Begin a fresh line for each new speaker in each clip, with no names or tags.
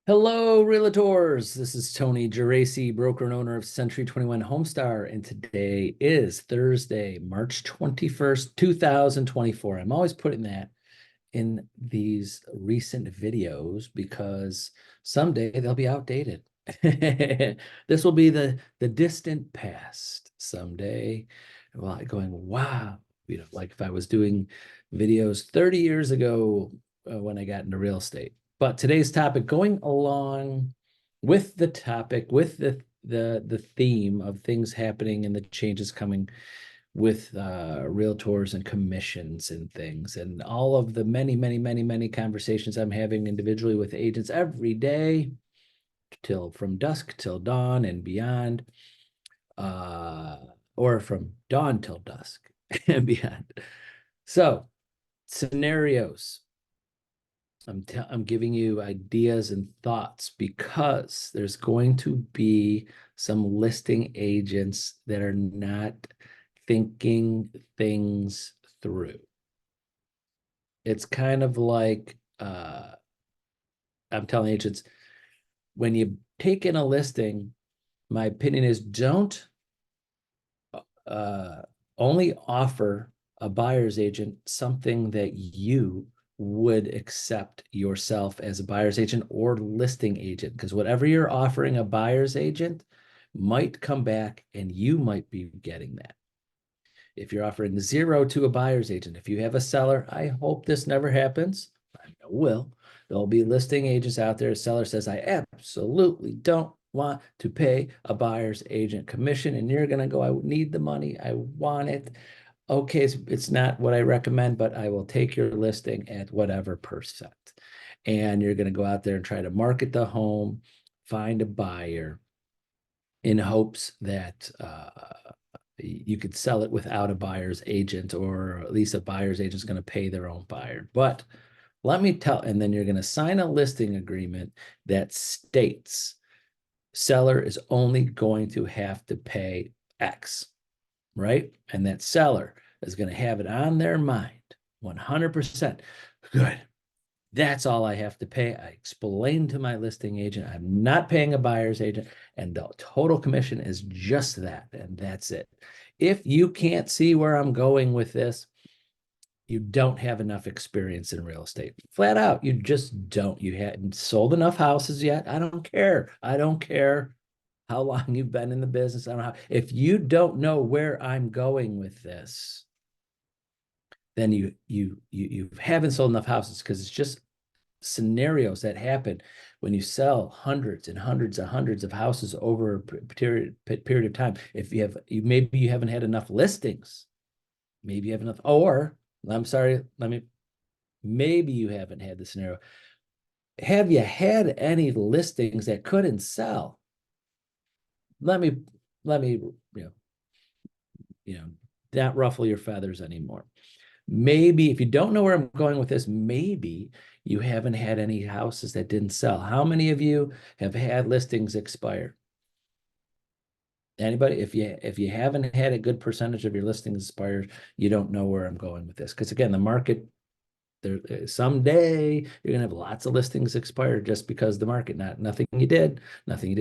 Hello, Realtors. This is Tony Geraci, broker and owner of Century 21 Homestar, and today is Thursday, March 21st, 2024. I'm always putting that in these recent videos because someday they'll be outdated. This will be the distant past someday. Well, going, wow, like if I was doing videos 30 years ago when I got into real estate. But today's topic, going along with the topic, with the theme of things happening and the changes coming with realtors and commissions and things, and all of the many conversations I'm having individually with agents every day till from dusk till dawn and beyond, uh, or from dawn till dusk and beyond. So, scenarios. I'm giving you ideas and thoughts because there's going to be some listing agents that are not thinking things through. It's kind of like I'm telling agents, when you take in a listing, my opinion is don't uh, only offer a buyer's agent something that you would accept yourself as a buyer's agent or listing agent, because whatever you're offering a buyer's agent might come back and you might be getting that. If you're offering zero to a buyer's agent, if you have a seller, I hope this never happens. I know it will. There'll be listing agents out there. A seller says, I absolutely don't want to pay a buyer's agent commission. And you're going to go, I need the money. I want it. Okay, it's not what I recommend, but I will take your listing at whatever percent. And you're going to go out there and try to market the home, find a buyer in hopes that you could sell it without a buyer's agent, or at least a buyer's agent is going to pay their own buyer. But let me tell, and then you're going to sign a listing agreement that states seller is only going to have to pay X, right? And that seller is going to have it on their mind 100%. Good. That's all I have to pay. I explained to my listing agent, I'm not paying a buyer's agent, and the total commission is just that, and that's it. If you can't see where I'm going with this, you don't have enough experience in real estate. Flat out, you just don't. You hadn't sold enough houses yet. I don't care. I don't care how long you've been in the business. I don't know how. If you don't know where I'm going with this, then you haven't sold enough houses, because it's just scenarios that happen when you sell hundreds and hundreds of houses over a period of time. If you maybe you haven't had enough listings, maybe you have enough, or I'm sorry, maybe you haven't had the scenario. Have you had any listings that couldn't sell? Let me you know not ruffle your feathers anymore. Maybe if you don't know where I'm going with this, maybe you haven't had any houses that didn't sell. How many of you have had listings expire? Anybody? If you haven't had a good percentage of your listings expire, you don't know where I'm going with this. Because again, the market, there someday you're gonna have lots of listings expire just because the market, nothing you did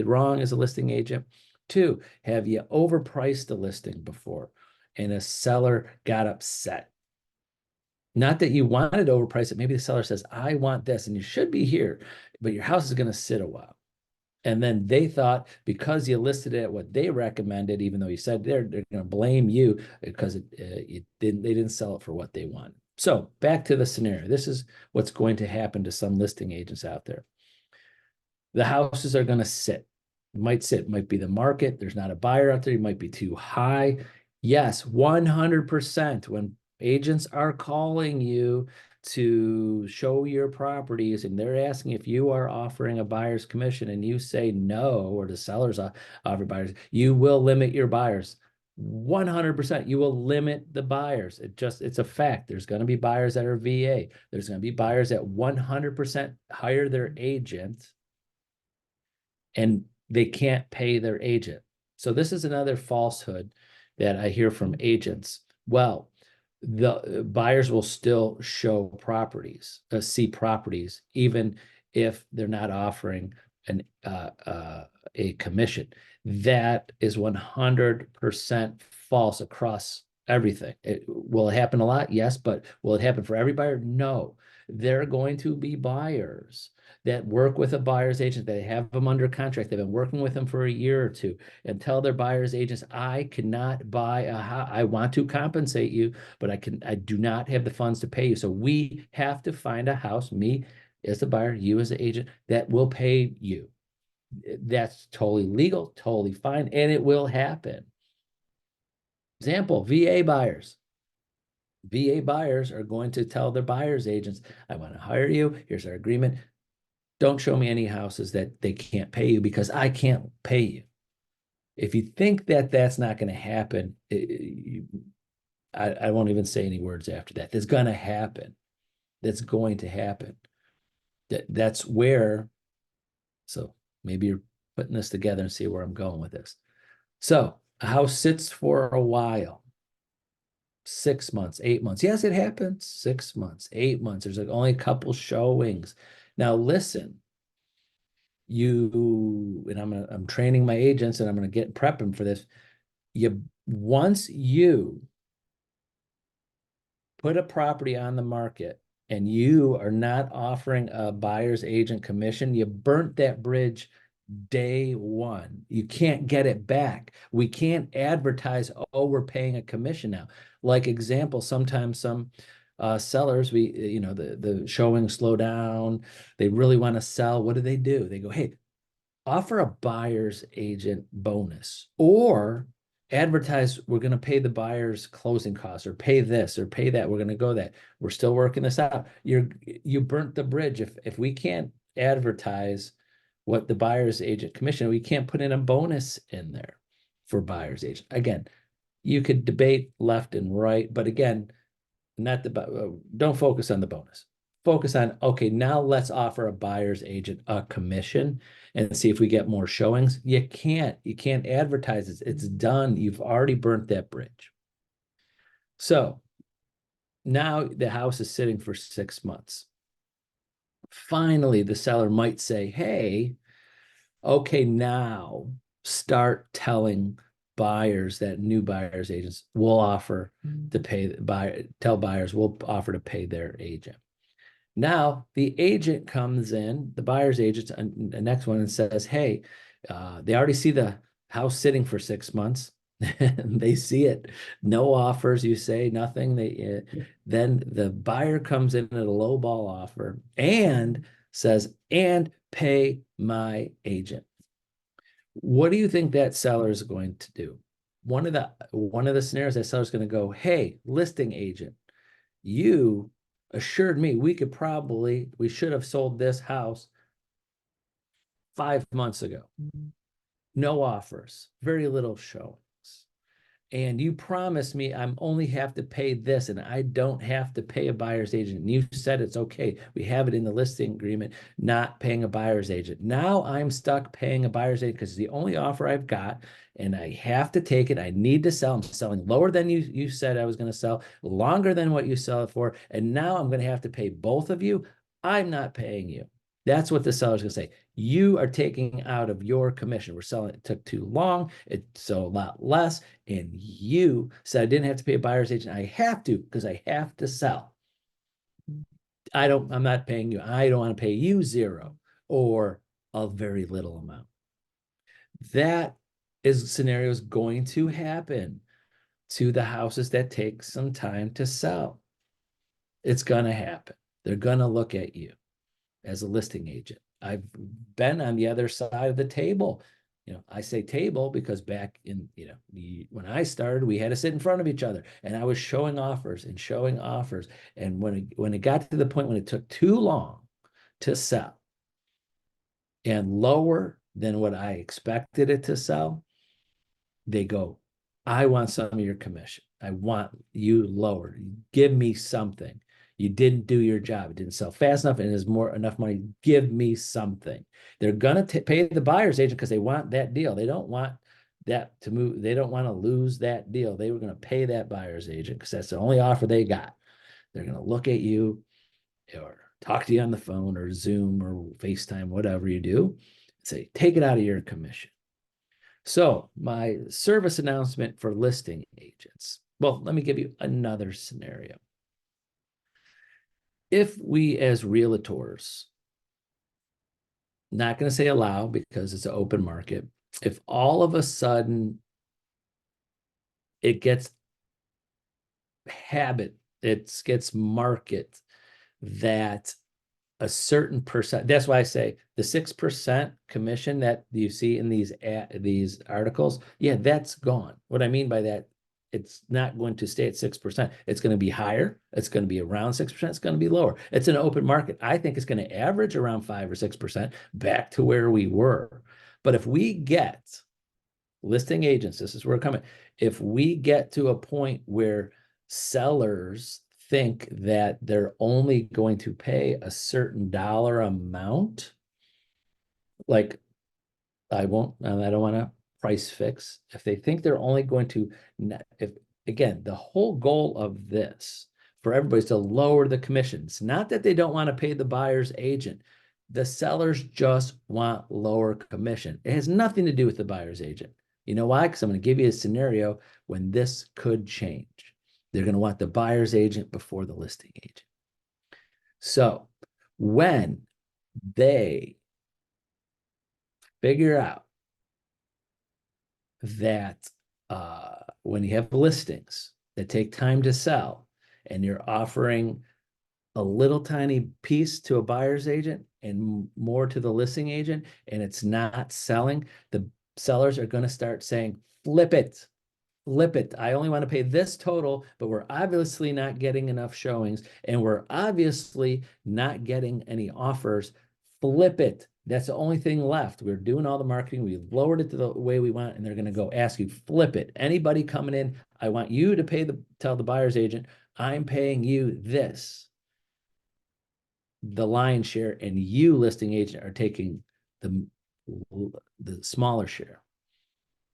wrong as a listing agent. Two, have you overpriced a listing before and a seller got upset? Not that you wanted to overprice it. Maybe the seller says, I want this, and you should be here, but your house is going to sit a while. And then they thought because you listed it at what they recommended, even though you said they're going to blame you because they didn't sell it for what they wanted. So back to the scenario. This is what's going to happen to some listing agents out there. The houses are going to sit. It might be the market. There's not a buyer out there. You might be too high. Yes, 100%. When agents are calling you to show your properties and they're asking if you are offering a buyer's commission and you say no, or the sellers offer buyers, you will limit your buyers. 100%. You will limit the buyers. It's a fact. There's going to be buyers that are VA. There's going to be buyers that 100% hire their agent and they can't pay their agent. So this is another falsehood that I hear from agents. Well, the buyers will still show properties, see properties, even if they're not offering a commission. That is 100% false across everything. Will it happen a lot? Yes, but will it happen for every buyer? No. There are going to be buyers that work with a buyer's agent. They have them under contract. They've been working with them for a year or two and tell their buyer's agents, I cannot buy a house. I want to compensate you, but I do not have the funds to pay you. So we have to find a house, me as the buyer, you as the agent, that will pay you. That's totally legal, totally fine, and it will happen. Example, VA buyers. VA buyers are going to tell their buyer's agents, I want to hire you. Here's our agreement. Don't show me any houses that they can't pay you because I can't pay you. If you think that that's not going to happen, I won't even say any words after that. That's going to happen. That's going to happen. That's where, so maybe you're putting this together and see where I'm going with this. So a house sits for a while. 6 months, 8 months. Yes, it happens. 6 months, 8 months. There's like only a couple showings. Now listen, and I'm training my agents and I'm gonna prep them for this. Once you put a property on the market and you are not offering a buyer's agent commission, you burnt that bridge day one. You can't get it back. We can't advertise, oh, we're paying a commission now. Like example, sometimes some sellers, the showings slow down. They really want to sell. What do? They go, hey, offer a buyer's agent bonus or advertise, we're going to pay the buyer's closing costs or pay this or pay that. We're going to go that. We're still working this out. You burnt the bridge. If we can't advertise what the buyer's agent commission, we can't put in a bonus in there for buyer's agent. Again, you could debate left and right, but again, don't focus on the bonus. Focus on, okay, now let's offer a buyer's agent a commission and see if we get more showings. You can't advertise it. It's done. You've already burnt that bridge. So now the house is sitting for 6 months. Finally, the seller might say, hey, okay, now start telling buyers that new buyers agents will offer to pay tell buyers we'll offer to pay their agent. Now the agent comes in, the buyer's agent, the next one, and says, hey, they already see the house sitting for 6 months. They see it, no offers, you say nothing. Then the buyer comes in at a low ball offer and says, and pay my agent. What do you think that seller is going to do? One of the scenarios, that seller is going to go, hey, listing agent, you assured me we should have sold this house 5 months ago. No offers, very little showings. And you promised me I'm only have to pay this and I don't have to pay a buyer's agent. And you said it's okay. We have it in the listing agreement, not paying a buyer's agent. Now I'm stuck paying a buyer's agent because it's the only offer I've got and I have to take it. I need to sell. I'm selling lower than you said I was going to sell, longer than what you sell it for. And now I'm going to have to pay both of you. I'm not paying you. That's what the seller's going to say. You are taking out of your commission. We're selling it took too long. It's so a lot less. And you said I didn't have to pay a buyer's agent. I have to because I have to sell. I'm not paying you. I don't want to pay you zero or a very little amount. That scenario is going to happen to the houses that take some time to sell. It's going to happen. They're going to look at you as a listing agent. I've been on the other side of the table. I say table because back in, when I started, we had to sit in front of each other and I was showing offers and showing offers. And when it got to the point when it took too long to sell and lower than what I expected it to sell, they go, I want some of your commission. I want you lower. Give me something. You didn't do your job. It didn't sell fast enough and there's enough money. Give me something. They're going to pay the buyer's agent because they want that deal. They don't want that to move. They don't want to lose that deal. They were going to pay that buyer's agent because that's the only offer they got. They're going to look at you or talk to you on the phone or Zoom or FaceTime, whatever you do, say, take it out of your commission. So my service announcement for listing agents. Well, let me give you another scenario. If we as realtors, not going to say allow because it's an open market, if all of a sudden it gets it gets market that a certain percent, that's why I say the 6% commission that you see in these articles, yeah, that's gone. What I mean by that, it's not going to stay at 6%. It's going to be higher. It's going to be around 6%. It's going to be lower. It's an open market. I think it's going to average around 5 or 6% back to where we were. But if we get listing agents, this is where we're coming. If we get to a point where sellers think that they're only going to pay a certain dollar amount, like I don't want to price fix. If they think they're only going to, if again, the whole goal of this for everybody is to lower the commissions, not that they don't want to pay the buyer's agent. The sellers just want lower commission. It has nothing to do with the buyer's agent. You know why? Because I'm going to give you a scenario when this could change. They're going to want the buyer's agent before the listing agent. So when they figure out that when you have listings that take time to sell and you're offering a little tiny piece to a buyer's agent and more to the listing agent and it's not selling, the sellers are going to start saying, flip it. Flip it. I only want to pay this total, but we're obviously not getting enough showings and we're obviously not getting any offers. Flip it. That's the only thing left. We're doing all the marketing. We lowered it to the way we want, and they're going to go ask you, flip it. Anybody coming in, I want you to tell the buyer's agent, I'm paying you this. The lion's share, and you, listing agent, are taking the smaller share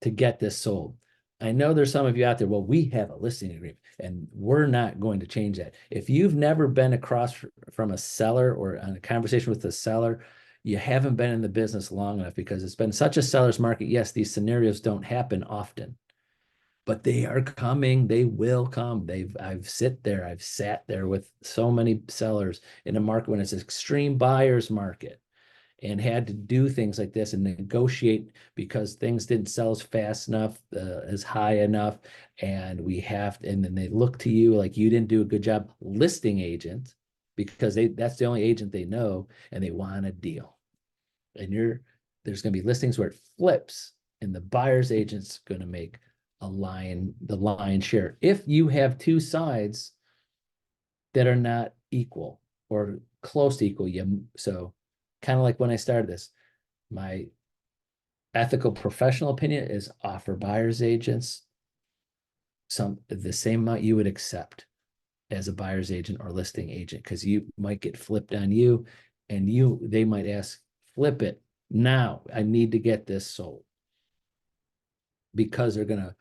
to get this sold. I know there's some of you out there, well, we have a listing agreement and we're not going to change that. If you've never been across from a seller or on a conversation with a seller, you haven't been in the business long enough because it's been such a seller's market. Yes, these scenarios don't happen often, but they are coming. They will come. I've sat there with so many sellers in a market when it's an extreme buyer's market, and had to do things like this and negotiate because things didn't sell as fast enough, as high enough. And and then they look to you like you didn't do a good job, listing agent, because that's the only agent they know and they want a deal. And there's going to be listings where it flips and the buyer's agent's going to make the lion's share. If you have two sides that are not equal or close to equal, so kind of like when I started this, my ethical professional opinion is offer buyer's agents the same amount you would accept as a buyer's agent or listing agent, because you might get flipped on you and they might ask, flip it now. I need to get this sold, because they're going to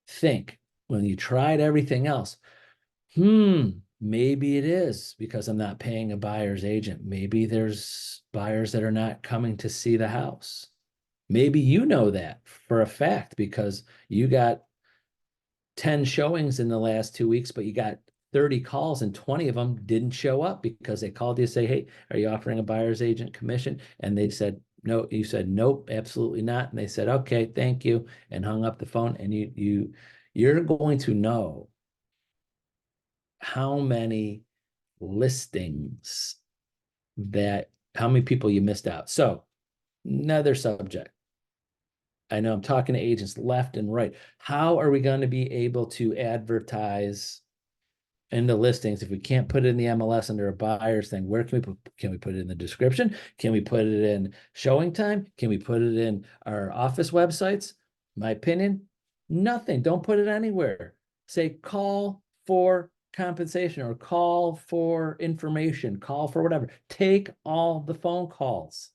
think when you tried everything else, maybe it is because I'm not paying a buyer's agent. Maybe there's buyers that are not coming to see the house. Maybe you know that for a fact because you got 10 showings in the last 2 weeks, but you got 30 calls and 20 of them didn't show up because they called you to say, hey, are you offering a buyer's agent commission? And they said, no. You said, nope, absolutely not. And they said, okay, thank you, and hung up the phone. And you're going to know how many listings how many people you missed out. So another subject. I know I'm talking to agents left and right. How are we going to be able to advertise in the listings if we can't put it in the MLS under a buyer's thing? Where can we put it in the description? Can we put it in showing time? Can we put it in our office websites? My opinion, nothing. Don't put it anywhere. Say call for compensation or call for information, call for whatever. Take all the phone calls.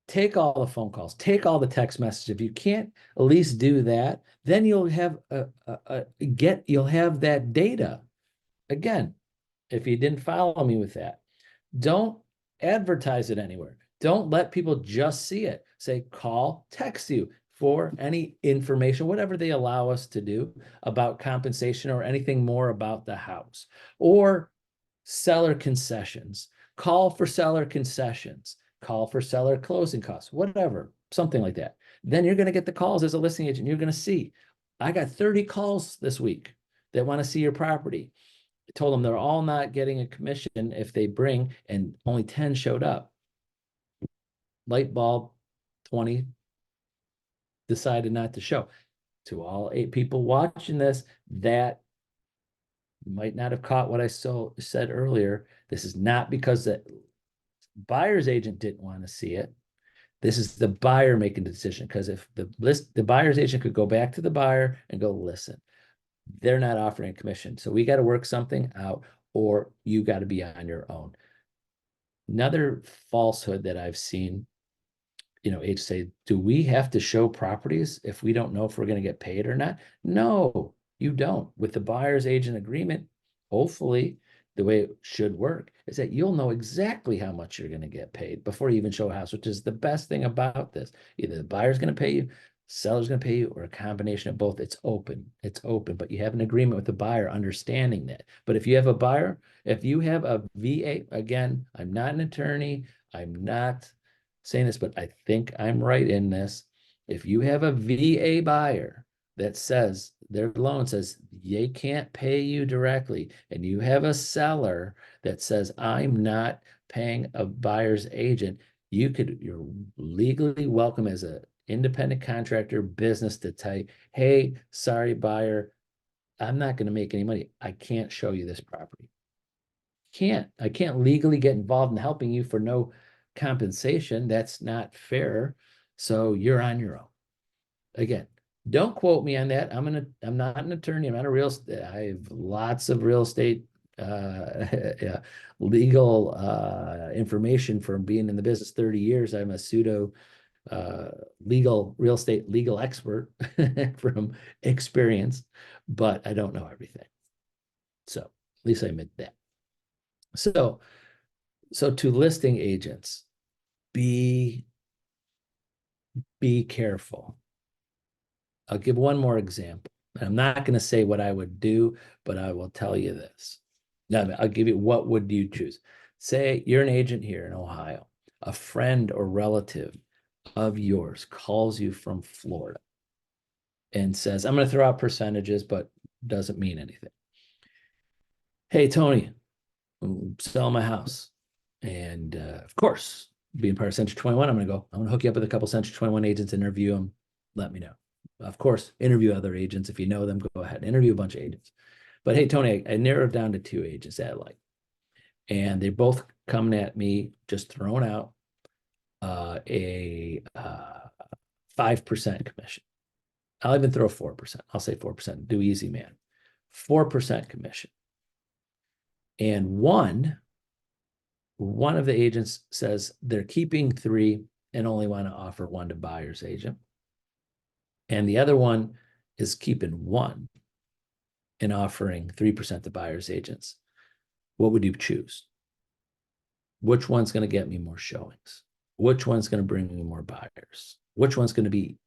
Take all the phone calls, take all the text messages. If you can't at least do that, then you'll have you'll have that data. Again, if you didn't follow me with that, Don't advertise it anywhere. Don't let people just see it. Say, call, text you for any information, whatever they allow us to do about compensation or anything more about the house, or seller concessions. Call for seller concessions, call for seller closing costs, whatever, something like that. Then you're going to get the calls as a listing agent. You're going to see, I got 30 calls this week that want to see your property. I told them they're all not getting a commission if they bring, and only 10 showed up. Light bulb, 20 decided not to show. To all 8 people watching this, that might not have caught what I said earlier. This is not because the buyer's agent didn't want to see it. This is the buyer making the decision, because if the buyer's agent could go back to the buyer and go, listen, they're not offering a commission, so we got to work something out, or you got to be on your own. Another falsehood that I've seen, agents say, do we have to show properties if we don't know if we're going to get paid or not? No, you don't. With the buyer's agent agreement, hopefully the way it should work is that you'll know exactly how much you're going to get paid before you even show a house, which is the best thing about this. Either the buyer's going to pay you, seller's going to pay you, or a combination of both. It's open, but you have an agreement with the buyer understanding that. But if you have a buyer, if you have a VA, again, I'm not an attorney, I'm not saying this, but I think I'm right in this. If you have a VA buyer that says their loan says they can't pay you directly, and you have a seller that says I'm not paying a buyer's agent, you're legally welcome as an independent contractor business to tell you, hey, sorry, buyer, I'm not going to make any money. I can't show you this property. I can't legally get involved in helping you for no compensation. That's not fair. So you're on your own. Again, don't quote me on that. I'm not an attorney. I'm not a real estate. I have lots of real estate legal information from being in the business 30 years. I'm a pseudo real estate legal expert from experience, but I don't know everything. So at least I admit that. So to listing agents, be careful. I'll give one more example. I'm not going to say what I would do, but I will tell you this. Now, I'll give you, what would you choose? Say you're an agent here in Ohio. A friend or relative of yours calls you from Florida and says, I'm going to throw out percentages, but doesn't mean anything. Hey, Tony, I'm selling my house. And of course, being part of Century 21, I'm going to hook you up with a couple Century 21 agents, interview them, let me know. Of course, interview other agents. If you know them, go ahead, interview a bunch of agents. But hey, Tony, I narrowed down to 2 agents that I like. And they both coming at me, just throwing out a 5% commission. I'll even throw 4%. I'll say 4%, do easy, man. 4% commission. And one of the agents says they're keeping 3 and only want to offer 1 to buyer's agent. And the other one is keeping 1 and offering 3% to buyer's agents. What would you choose? Which one's going to get me more showings? Which one's going to bring me more buyers? Which one's going to be,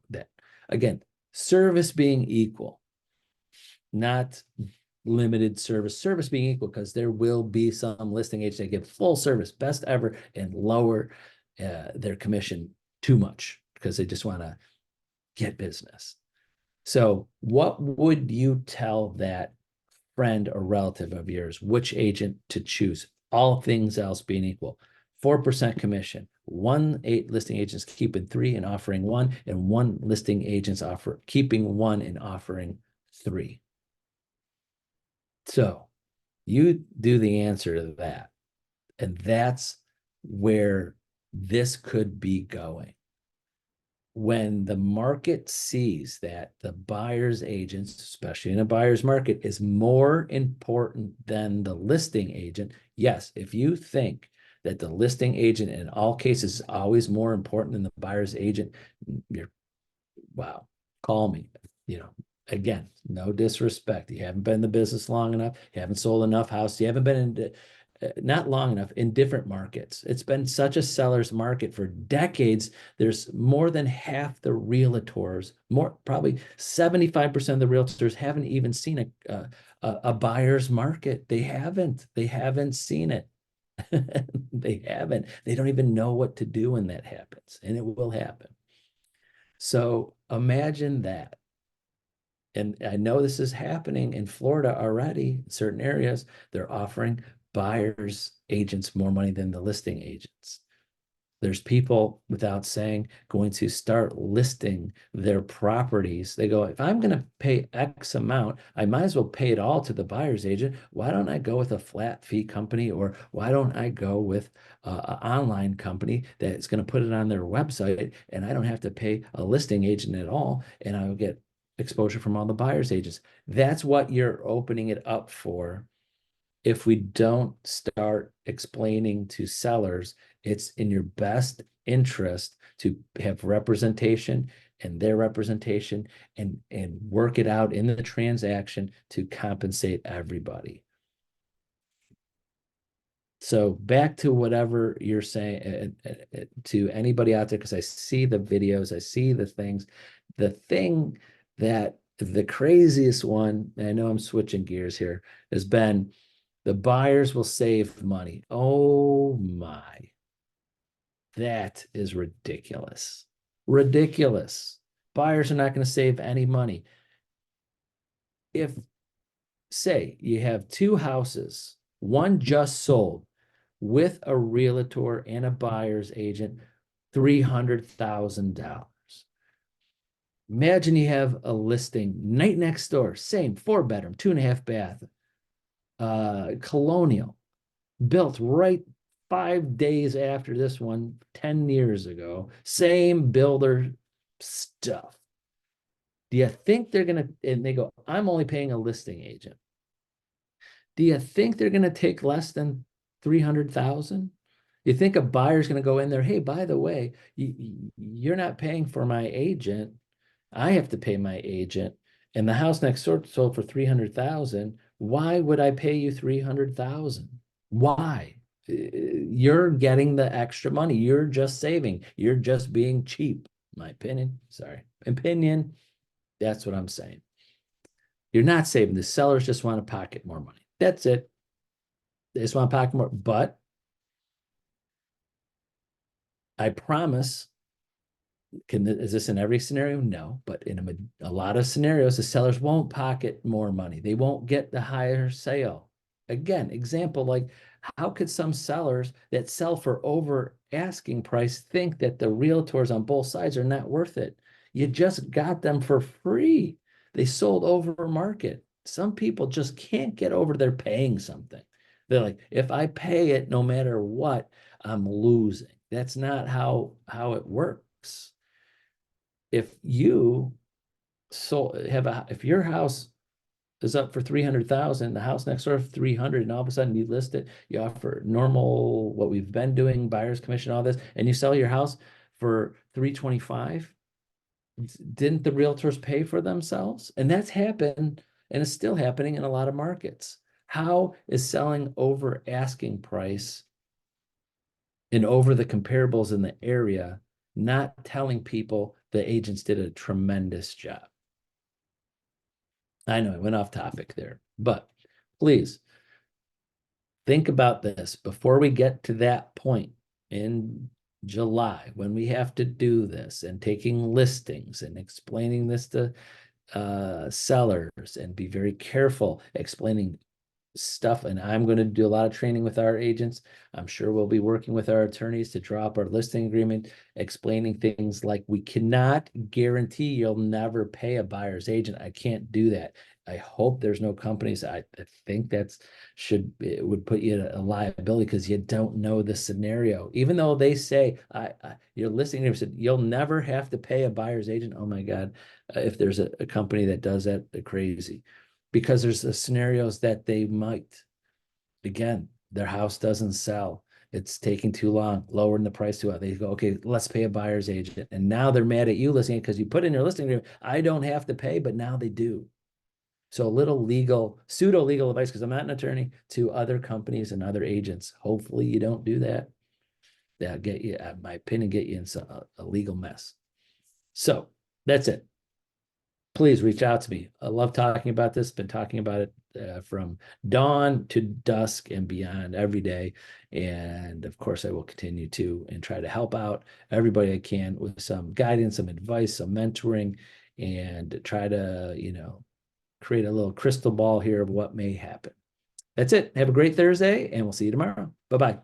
that? Again, service being equal, not limited service being equal, because there will be some listing agents that give full service, best ever, and lower their commission too much because they just want to get business. So what would you tell that friend or relative of yours, which agent to choose, all things else being equal? 4% commission, 1 listing agent's keeping 3 and offering 1, and 1 listing agent's keeping 1 and offering 3. So you do the answer to that. And that's where this could be going. When the market sees that the buyer's agents, especially in a buyer's market, is more important than the listing agent. Yes, if you think that the listing agent in all cases is always more important than the buyer's agent, wow, call me. Again, no disrespect. You haven't been in the business long enough. You haven't sold enough houses. You haven't been not long enough in different markets. It's been such a seller's market for decades. There's more than half the realtors, more probably 75% of the realtors haven't even seen a buyer's market. They haven't seen it. They haven't. They don't even know what to do when that happens, and it will happen. So imagine that. And I know this is happening in Florida already, in certain areas. They're offering buyers agents more money than the listing agents. There's people, without saying, going to start listing their properties. They go, if I'm going to pay X amount, I might as well pay it all to the buyer's agent. Why don't I go with a flat fee company? Or why don't I go with an online company that's going to put it on their website, and I don't have to pay a listing agent at all, and I'll get exposure from all the buyer's agents. That's what you're opening it up for. If we don't start explaining to sellers, it's in your best interest to have representation and their representation and work it out in the transaction to compensate everybody. So back to whatever you're saying to anybody out there, because I see the videos, I see the things. The thing that the craziest one, and I know I'm switching gears here, has been the buyers will save money. Oh my. That is ridiculous. Ridiculous. Buyers are not going to save any money. If, say, you have two houses, one just sold with a realtor and a buyer's agent, $300,000. Imagine you have a listing right next door, same 4-bedroom, 2.5 bath, colonial, built right 5 days after this one 10 years ago, same builder stuff. Do you think they're going to, and they go, I'm only paying a listing agent. Do you think they're going to take less than 300,000? You think a buyer's going to go in there, hey, by the way, you're not paying for my agent. I have to pay my agent, and the house next door sold for 300,000. Why would I pay you 300,000? Why? You're getting the extra money. You're just saving. You're just being cheap. My opinion. Sorry. Opinion. That's what I'm saying. You're not saving. The sellers just want to pocket more money. That's it. They just want to pocket more. But I promise, is this in every scenario? No. But in a lot of scenarios, the sellers won't pocket more money. They won't get the higher sale. Again, example, like how could some sellers that sell for over asking price think that the realtors on both sides are not worth it? You just got them for free. They sold over market. Some people just can't get over they're paying something. They're like, if I pay it, no matter what, I'm losing. That's not how it works. If you if your house is up for 300,000, the house next door for 300, and all of a sudden you list it, you offer normal, what we've been doing, buyer's commission, all this, and you sell your house for 325, didn't the realtors pay for themselves? And that's happened, and it's still happening in a lot of markets. How is selling over asking price and over the comparables in the area not telling people the agents did a tremendous job? I know I went off topic there, but please think about this before we get to that point in July when we have to do this and taking listings and explaining this to sellers, and be very careful explaining stuff. And I'm going to do a lot of training with our agents. I'm sure we'll be working with our attorneys to draw up our listing agreement, explaining things like we cannot guarantee you'll never pay a buyer's agent. I can't do that. I hope there's no companies. I think it would put you at a liability because you don't know the scenario. Even though they say your listing agreement said you'll never have to pay a buyer's agent. Oh my God, if there's a company that does that, they're crazy. Because there's scenarios that they might, again, their house doesn't sell. It's taking too long, lowering the price too high. They go, okay, let's pay a buyer's agent. And now they're mad at you listing it because you put in your listing agreement, I don't have to pay, but now they do. So a little pseudo legal advice, because I'm not an attorney, to other companies and other agents. Hopefully you don't do that. That'll get you, in my opinion, get you in a legal mess. So that's it. Please reach out to me. I love talking about this. Been talking about it from dawn to dusk and beyond every day. And of course, I will continue to and try to help out everybody I can with some guidance, some advice, some mentoring, and try to, create a little crystal ball here of what may happen. That's it. Have a great Thursday, and we'll see you tomorrow. Bye-bye.